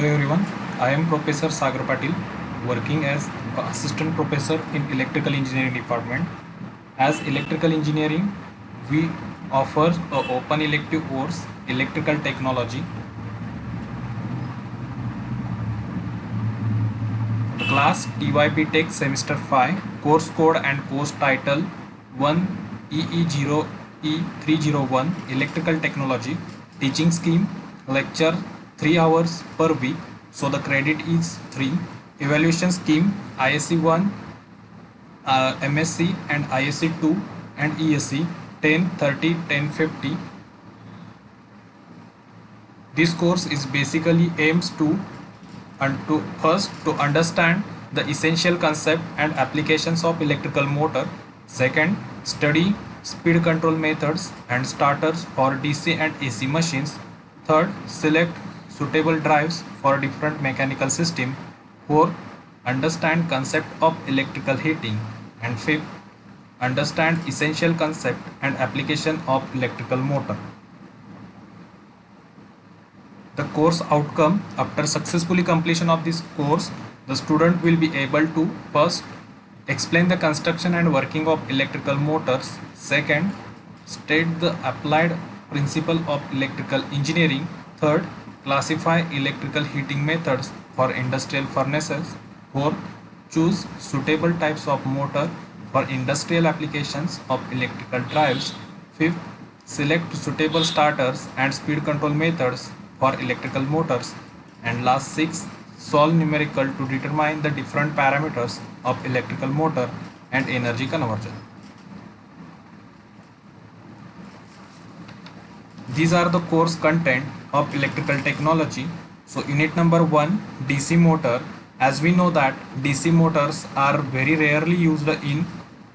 everyone, I am Professor Sagar Patil, working as Assistant Professor in Electrical Engineering Department. As Electrical Engineering, we offer a open elective course, Electrical Technology. The class TYP Tech Semester 5, course code and course title 1EE0E301 Electrical Technology, teaching scheme, lecture 3 hours per week, so the credit is 3. Evaluation scheme ISC 1, MSc and ISC 2 and ESC 10, 30, 10, 50. This course is basically aims to first to understand the essential concept and applications of electrical motor. Second, study speed control methods and starters for DC and AC machines. Third, select suitable drives for different mechanical system. Fourth, understand concept of electrical heating. And fifth, understand essential concept and application of electrical motor. The course outcome: after successfully completion of this course, the student will be able to first explain the construction and working of electrical motors. Second, state the applied principle of electrical engineering. Third, classify electrical heating methods for industrial furnaces. Fourth, choose suitable types of motor for industrial applications of electrical drives. Fifth, select suitable starters and speed control methods for electrical motors. And last, sixth, solve numerical to determine the different parameters of electrical motor and energy conversion. These are the course content of electrical technology. So unit number 1, DC motor. As we know that DC motors are very rarely used in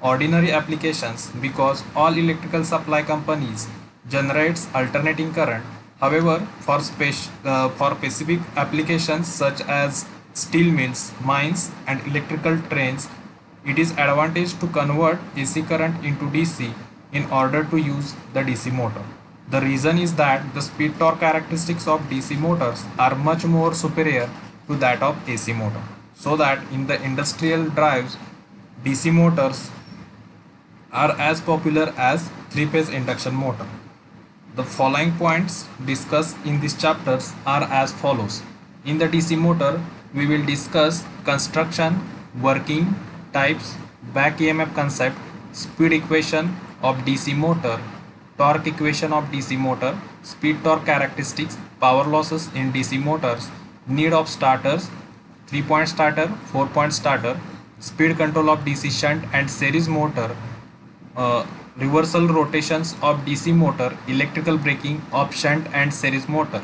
ordinary applications because all electrical supply companies generates alternating current. However, for specific applications such as steel mills, mines and electrical trains, it is advantage to convert AC current into DC in order to use the DC motor. The reason is that the speed torque characteristics of DC motors are much more superior to that of AC motor. So that in the industrial drives, DC motors are as popular as 3-phase induction motor. The following points discussed in these chapters are as follows. In the DC motor, we will discuss construction, working, types, back EMF concept, speed equation of DC motor, torque equation of DC motor, speed torque characteristics, power losses in DC motors, need of starters, 3-point starter, 4-point starter, speed control of DC shunt and series motor, reversal rotations of DC motor, electrical braking of shunt and series motor.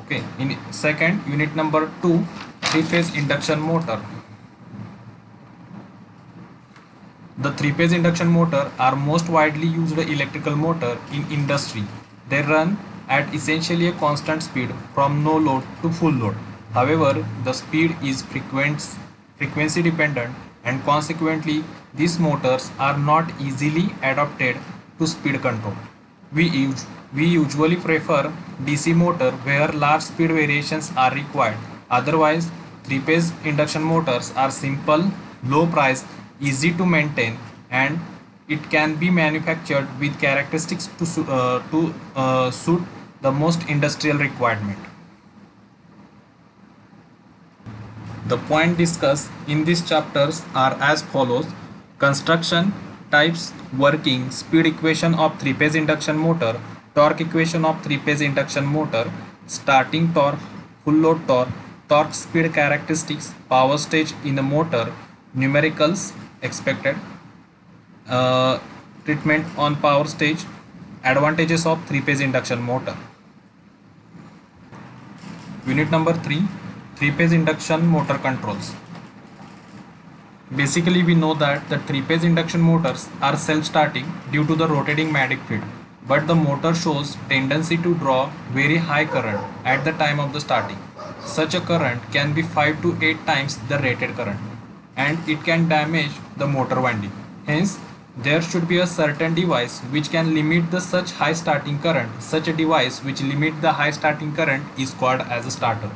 Okay, in second, unit number 2, 3-phase induction motor. The 3-phase induction motor are most widely used electrical motor in industry. They run at essentially a constant speed from no load to full load. However, the speed is frequency dependent and consequently these motors are not easily adapted to speed control. We usually prefer DC motor where large speed variations are required. Otherwise, 3-phase induction motors are simple, low price, easy to maintain, and it can be manufactured with characteristics to suit the most industrial requirement. The point discussed in these chapters are as follows: construction, types, working, speed equation of 3-phase induction motor, torque equation of 3-phase induction motor, starting torque, full load torque, torque speed characteristics, power stage in the motor, numericals expected, treatment on power stage, advantages of 3-phase induction motor. Unit number 3, 3-phase induction motor controls. Basically, we know that the 3-phase induction motors are self-starting due to the rotating magnetic field, but the motor shows tendency to draw very high current at the time of the starting. Such a current can be 5 to 8 times the rated current, and it can damage the motor winding. Hence, there should be a certain device which can limit the such high starting current. Such a device which limit the high starting current is called as a starter.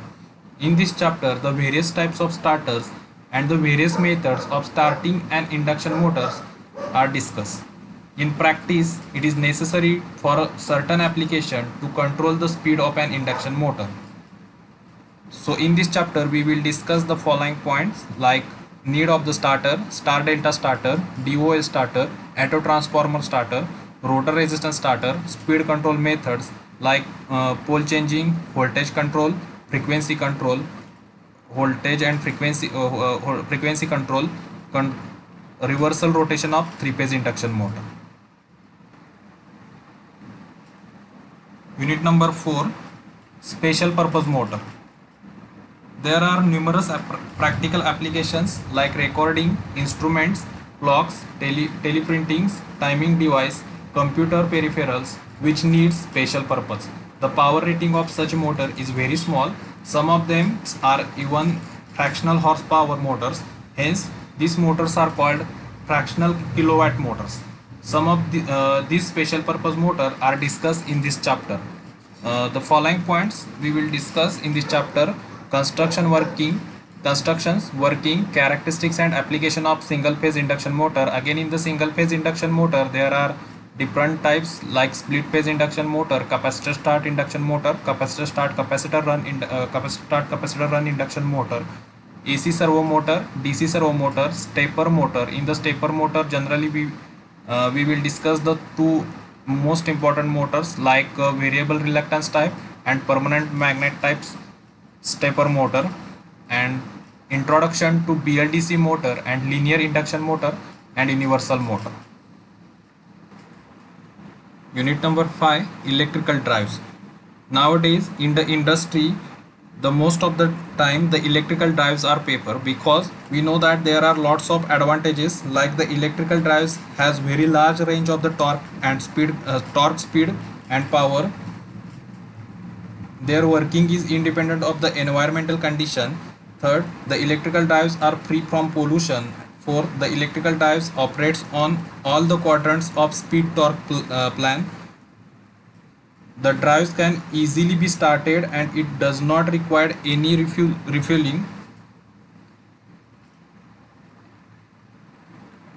In this chapter, the various types of starters and the various methods of starting an induction motors are discussed. In practice, it is necessary for a certain application to control the speed of an induction motor. So in this chapter, we will discuss the following points like need of the starter, star delta starter, DOL starter, auto transformer starter, rotor resistance starter, speed control methods like pole changing, voltage control, frequency control, voltage and frequency control, reversal rotation of three-phase induction motor. Unit number 4, special purpose motor. There are numerous practical applications like recording instruments, clocks, teleprintings, timing device, computer peripherals which need special purpose. The power rating of such motor is very small. Some of them are even fractional horsepower motors. Hence, these motors are called fractional kilowatt motors. Some of these special purpose motor are discussed in this chapter. The following points we will discuss in this chapter: constructions, working, characteristics and application of single phase induction motor. Again, in the single phase induction motor, there are different types like split phase induction motor, capacitor start induction motor, capacitor start capacitor run induction motor, AC servo motor, DC servo motor, stepper motor. In the stepper motor, generally we will discuss the two most important motors like variable reluctance type and permanent magnet types stepper motor, and introduction to BLDC motor and linear induction motor and universal motor. Unit number 5, electrical drives. Nowadays in the industry, the most of the time the electrical drives are paper, because we know that there are lots of advantages like the electrical drives has very large range of the torque and speed, speed and power. Their working is independent of the environmental condition. Third, the electrical drives are free from pollution. Fourth, the electrical drives operates on all the quadrants of speed torque plan. The drives can easily be started and it does not require any refueling.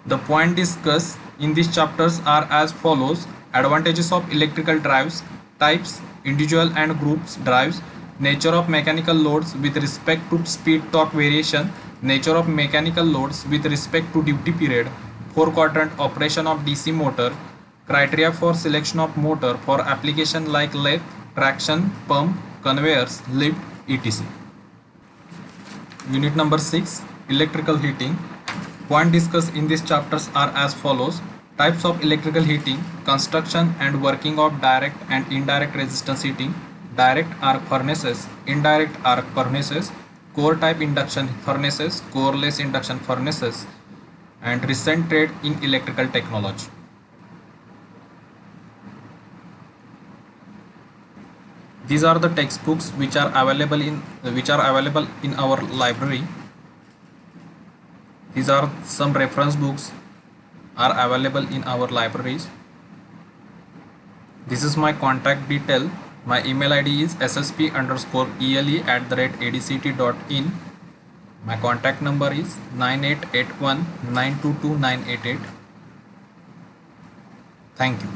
The point discussed in these chapters are as follows: advantages of electrical drives, types, individual and groups drives, nature of mechanical loads with respect to speed torque variation, nature of mechanical loads with respect to duty period, 4-quadrant operation of DC motor, criteria for selection of motor for application like lathe, traction, pump, conveyors, lift, etc. Unit number 6, electrical heating. Points discussed in these chapters are as follows: types of electrical heating, construction and working of direct and indirect resistance heating, direct arc furnaces, indirect arc furnaces, core type induction furnaces, coreless induction furnaces, and recent trend in electrical technology. These are the textbooks which are available in our library. These are some reference books are available in our libraries. This is my contact detail. My email ID is ssp_ele@adct.in. My contact number is 9881 922 988. Thank you.